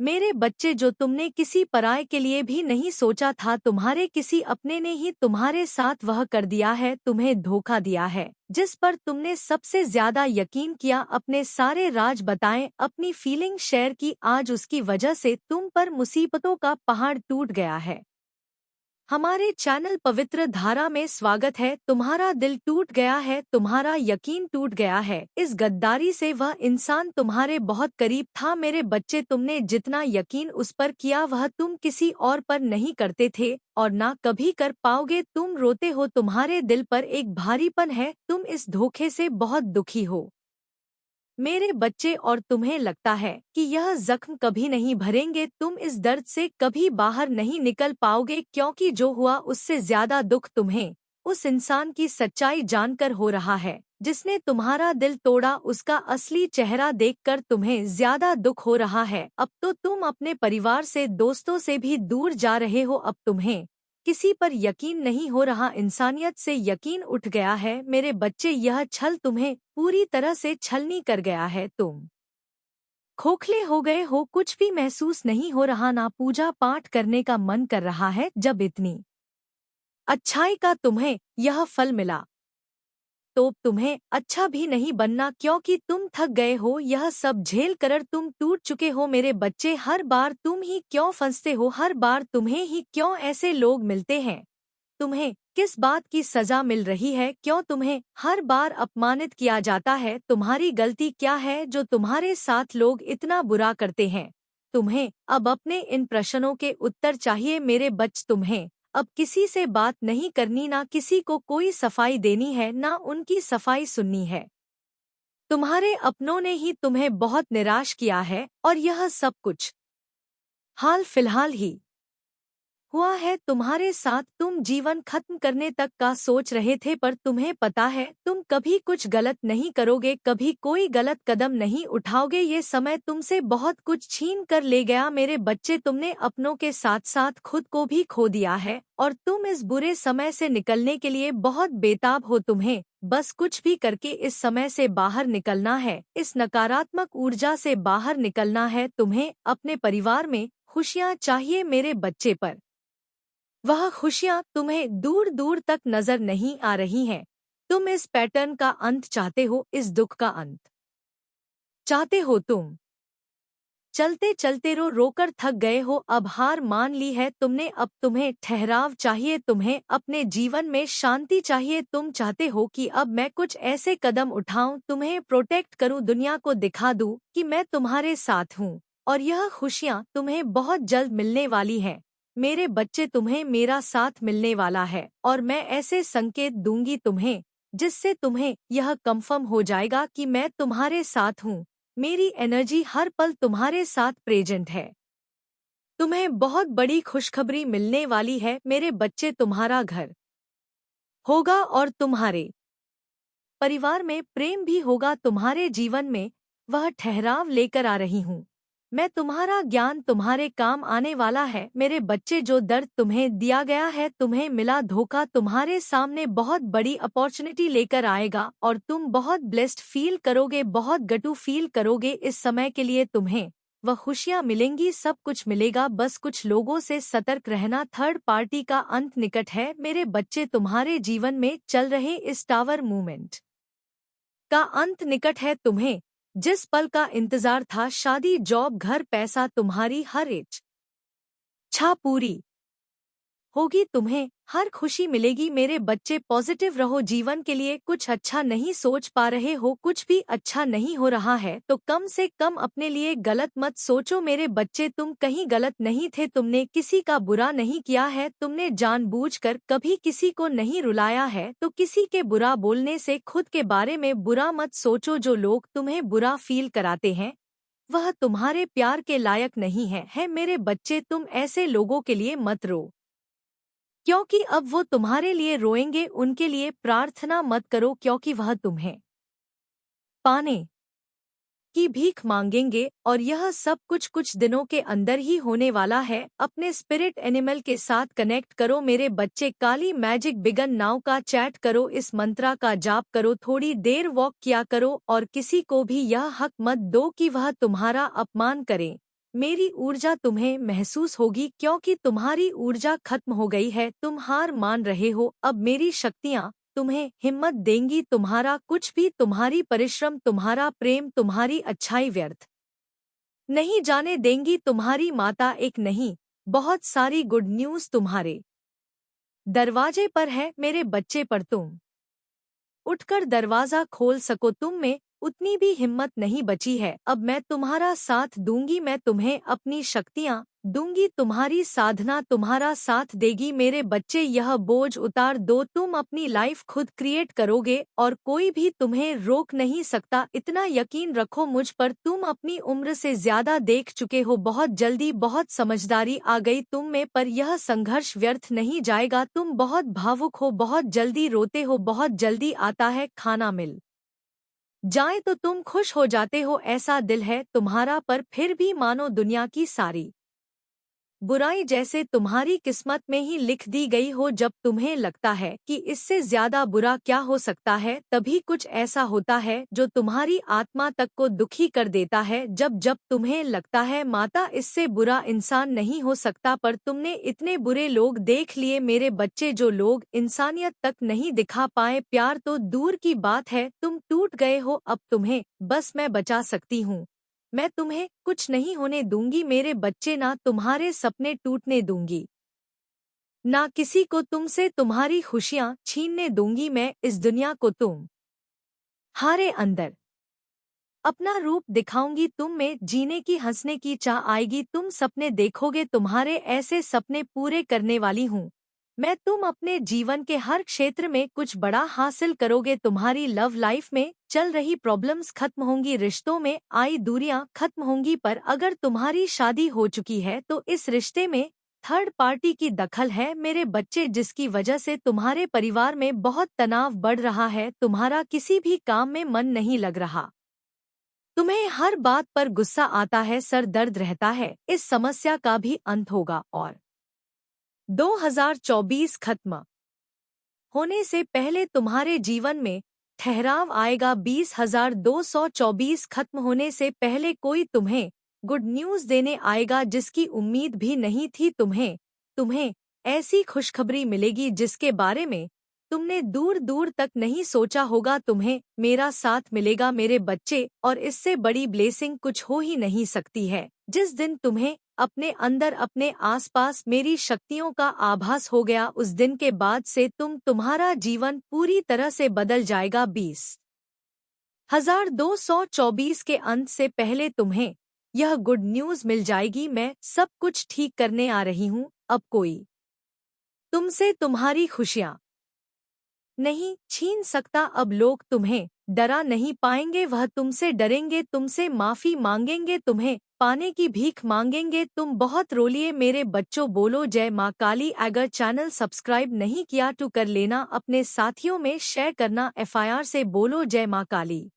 मेरे बच्चे, जो तुमने किसी पराये के लिए भी नहीं सोचा था, तुम्हारे किसी अपने ने ही तुम्हारे साथ वह कर दिया है, तुम्हें धोखा दिया है। जिस पर तुमने सबसे ज्यादा यकीन किया, अपने सारे राज बताएं, अपनी फीलिंग शेयर की, आज उसकी वजह से तुम पर मुसीबतों का पहाड़ टूट गया है। हमारे चैनल पवित्र धारा में स्वागत है। तुम्हारा दिल टूट गया है, तुम्हारा यकीन टूट गया है इस गद्दारी से। वह इंसान तुम्हारे बहुत करीब था मेरे बच्चे, तुमने जितना यकीन उस पर किया वह तुम किसी और पर नहीं करते थे और ना कभी कर पाओगे। तुम रोते हो, तुम्हारे दिल पर एक भारीपन है, तुम इस धोखे से बहुत दुखी हो मेरे बच्चे, और तुम्हें लगता है कि यह जख्म कभी नहीं भरेंगे, तुम इस दर्द से कभी बाहर नहीं निकल पाओगे, क्योंकि जो हुआ उससे ज्यादा दुख तुम्हें उस इंसान की सच्चाई जानकर हो रहा है जिसने तुम्हारा दिल तोड़ा। उसका असली चेहरा देखकर तुम्हें ज्यादा दुख हो रहा है। अब तो तुम अपने परिवार से, दोस्तों से भी दूर जा रहे हो। अब तुम्हें किसी पर यकीन नहीं हो रहा, इंसानियत से यकीन उठ गया है मेरे बच्चे। यह छल तुम्हें पूरी तरह से छलनी कर गया है। तुम खोखले हो गए हो, कुछ भी महसूस नहीं हो रहा, ना पूजा पाठ करने का मन कर रहा है। जब इतनी अच्छाई का तुम्हें यह फल मिला तो तुम्हें अच्छा भी नहीं बनना, क्योंकि तुम थक गए हो यह सब झेल कर, तुम टूट चुके हो मेरे बच्चे। हर बार तुम ही क्यों फंसते हो, हर बार तुम्हें ही क्यों ऐसे लोग मिलते हैं। तुम्हें किस बात की सजा मिल रही है, क्यों तुम्हें हर बार अपमानित किया जाता है। तुम्हारी गलती क्या है जो तुम्हारे साथ लोग इतना बुरा करते हैं। तुम्हें अब अपने इन प्रश्नों के उत्तर चाहिए मेरे बच्चे। तुम्हें अब किसी से बात नहीं करनी, ना किसी को कोई सफाई देनी है, ना उनकी सफाई सुननी है। तुम्हारे अपनों ने ही तुम्हें बहुत निराश किया है और यह सब कुछ हाल फिलहाल ही हुआ है तुम्हारे साथ। तुम जीवन खत्म करने तक का सोच रहे थे, पर तुम्हें पता है तुम कभी कुछ गलत नहीं करोगे, कभी कोई गलत कदम नहीं उठाओगे। ये समय तुमसे बहुत कुछ छीन कर ले गया मेरे बच्चे। तुमने अपनों के साथ साथ खुद को भी खो दिया है और तुम इस बुरे समय से निकलने के लिए बहुत बेताब हो। तुम्हें बस कुछ भी करके इस समय से बाहर निकलना है, इस नकारात्मक ऊर्जा से बाहर निकलना है। तुम्हें अपने परिवार में खुशियाँ चाहिए मेरे बच्चे, पर वह खुशियाँ तुम्हें दूर दूर तक नजर नहीं आ रही हैं। तुम इस पैटर्न का अंत चाहते हो, इस दुख का अंत चाहते हो। तुम चलते चलते रोकर थक गए हो, अब हार मान ली है तुमने। अब तुम्हें ठहराव चाहिए, तुम्हें अपने जीवन में शांति चाहिए। तुम चाहते हो कि अब मैं कुछ ऐसे कदम उठाऊं, तुम्हें प्रोटेक्ट करूं, दुनिया को दिखा दूं कि मैं तुम्हारे साथ हूं और यह खुशियां तुम्हें बहुत जल्द मिलने वाली हैं मेरे बच्चे। तुम्हें मेरा साथ मिलने वाला है और मैं ऐसे संकेत दूंगी तुम्हें जिससे तुम्हें यह कंफर्म हो जाएगा कि मैं तुम्हारे साथ हूँ। मेरी एनर्जी हर पल तुम्हारे साथ प्रेजेंट है। तुम्हें बहुत बड़ी खुशखबरी मिलने वाली है मेरे बच्चे। तुम्हारा घर होगा और तुम्हारे परिवार में प्रेम भी होगा। तुम्हारे जीवन में वह ठहराव लेकर आ रही हूँ मैं। तुम्हारा ज्ञान तुम्हारे काम आने वाला है मेरे बच्चे। जो दर्द तुम्हें दिया गया है, तुम्हें मिला धोखा, तुम्हारे सामने बहुत बड़ी अपॉर्चुनिटी लेकर आएगा और तुम बहुत ब्लेस्ड फील करोगे, बहुत गटू फील करोगे। इस समय के लिए तुम्हें वह खुशियाँ मिलेंगी, सब कुछ मिलेगा। बस कुछ लोगों से सतर्क रहना। थर्ड पार्टी का अंत निकट है मेरे बच्चे। तुम्हारे जीवन में चल रहे इस टावर मूवमेंट का अंत निकट है। तुम्हें जिस पल का इंतजार था, शादी, जॉब, घर, पैसा, तुम्हारी हर इच्छा पूरी होगी, तुम्हें हर खुशी मिलेगी मेरे बच्चे। पॉजिटिव रहो, जीवन के लिए कुछ अच्छा नहीं सोच पा रहे हो, कुछ भी अच्छा नहीं हो रहा है तो कम से कम अपने लिए गलत मत सोचो मेरे बच्चे। तुम कहीं गलत नहीं थे, तुमने किसी का बुरा नहीं किया है, तुमने जानबूझकर कभी किसी को नहीं रुलाया है। तो किसी के बुरा बोलने से खुद के बारे में बुरा मत सोचो। जो लोग तुम्हें बुरा फील कराते हैं वह तुम्हारे प्यार के लायक नहीं है मेरे बच्चे। तुम ऐसे लोगों के लिए मत रो, क्योंकि अब वो तुम्हारे लिए रोएंगे। उनके लिए प्रार्थना मत करो, क्योंकि वह तुम्हें पाने की भीख मांगेंगे और यह सब कुछ दिनों के अंदर ही होने वाला है। अपने स्पिरिट एनिमल के साथ कनेक्ट करो मेरे बच्चे। काली मैजिक बिगन नाउ का चैट करो, इस मंत्रा का जाप करो, थोड़ी देर वॉक किया करो और किसी को भी यह हक मत दो कि वह तुम्हारा अपमान करे। मेरी ऊर्जा तुम्हें महसूस होगी क्योंकि तुम्हारी ऊर्जा खत्म हो गई है, तुम हार मान रहे हो। अब मेरी शक्तियाँ तुम्हें हिम्मत देंगी, तुम्हारा कुछ भी, तुम्हारी परिश्रम, तुम्हारा प्रेम, तुम्हारी अच्छाई व्यर्थ नहीं जाने देंगी। तुम्हारी माता एक नहीं, बहुत सारी गुड न्यूज़ तुम्हारे दरवाजे पर है मेरे बच्चे, पर तुम उठकर दरवाजा खोल सको, तुम में उतनी भी हिम्मत नहीं बची है। अब मैं तुम्हारा साथ दूंगी, मैं तुम्हें अपनी शक्तियाँ दूंगी, तुम्हारी साधना तुम्हारा साथ देगी। मेरे बच्चे, यह बोझ उतार दो, तुम अपनी लाइफ खुद क्रिएट करोगे और कोई भी तुम्हें रोक नहीं सकता। इतना यकीन रखो मुझ पर, तुम अपनी उम्र से ज्यादा देख चुके हो, बहुत जल्दी बहुत समझदारी आ गई तुम में, पर यह संघर्ष व्यर्थ नहीं जाएगा। तुम बहुत भावुक हो, बहुत जल्दी रोते हो, बहुत जल्दी आता है खाना मिल जाए तो तुम खुश हो जाते हो, ऐसा दिल है तुम्हारा, पर फिर भी मानो दुनिया की सारी बुराई जैसे तुम्हारी किस्मत में ही लिख दी गई हो। जब तुम्हें लगता है कि इससे ज्यादा बुरा क्या हो सकता है, तभी कुछ ऐसा होता है जो तुम्हारी आत्मा तक को दुखी कर देता है। जब जब तुम्हें लगता है माता इससे बुरा इंसान नहीं हो सकता, पर तुमने इतने बुरे लोग देख लिए मेरे बच्चे, जो लोग इंसानियत तक नहीं दिखा पाए। प्यार तो दूर की बात है, तुम टूट गए हो। अब तुम्हें बस मैं बचा सकती हूँ, मैं तुम्हें कुछ नहीं होने दूंगी मेरे बच्चे, ना तुम्हारे सपने टूटने दूंगी, ना किसी को तुमसे तुम्हारी खुशियां छीनने दूंगी। मैं इस दुनिया को तुम हारे अंदर अपना रूप दिखाऊंगी, तुम में जीने की हंसने की चाह आएगी, तुम सपने देखोगे, तुम्हारे ऐसे सपने पूरे करने वाली हूँ मैं। तुम अपने जीवन के हर क्षेत्र में कुछ बड़ा हासिल करोगे, तुम्हारी लव लाइफ में चल रही प्रॉब्लम्स खत्म होंगी, रिश्तों में आई दूरियां खत्म होंगी। पर अगर तुम्हारी शादी हो चुकी है तो इस रिश्ते में थर्ड पार्टी की दखल है मेरे बच्चे, जिसकी वजह से तुम्हारे परिवार में बहुत तनाव बढ़ रहा है, तुम्हारा किसी भी काम में मन नहीं लग रहा, तुम्हें हर बात पर गुस्सा आता है, सर दर्द रहता है। इस समस्या का भी अंत होगा और 2024 खत्म होने से पहले तुम्हारे जीवन में ठहराव आएगा। 20,224 खत्म होने से पहले कोई तुम्हें गुड न्यूज़ देने आएगा जिसकी उम्मीद भी नहीं थी। तुम्हें तुम्हें ऐसी खुशखबरी मिलेगी जिसके बारे में तुमने दूर दूर तक नहीं सोचा होगा। तुम्हें मेरा साथ मिलेगा मेरे बच्चे, और इससे बड़ी ब्लेसिंग कुछ हो ही नहीं सकती है। जिस दिन तुम्हें अपने अंदर अपने आसपास मेरी शक्तियों का आभास हो गया, उस दिन के बाद से तुम्हारा जीवन पूरी तरह से बदल जाएगा। 20,224 के अंत से पहले तुम्हें यह गुड न्यूज़ मिल जाएगी, मैं सब कुछ ठीक करने आ रही हूँ। अब कोई तुमसे तुम्हारी खुशियाँ नहीं छीन सकता। अब लोग तुम्हें डरा नहीं पाएंगे, वह तुमसे डरेंगे, तुमसे माफी मांगेंगे, तुम्हें पाने की भीख मांगेंगे। तुम बहुत रोलिए मेरे बच्चों, बोलो जय माँ काली। अगर चैनल सब्सक्राइब नहीं किया तो कर लेना, अपने साथियों में शेयर करना, FIR से बोलो जय माँ काली।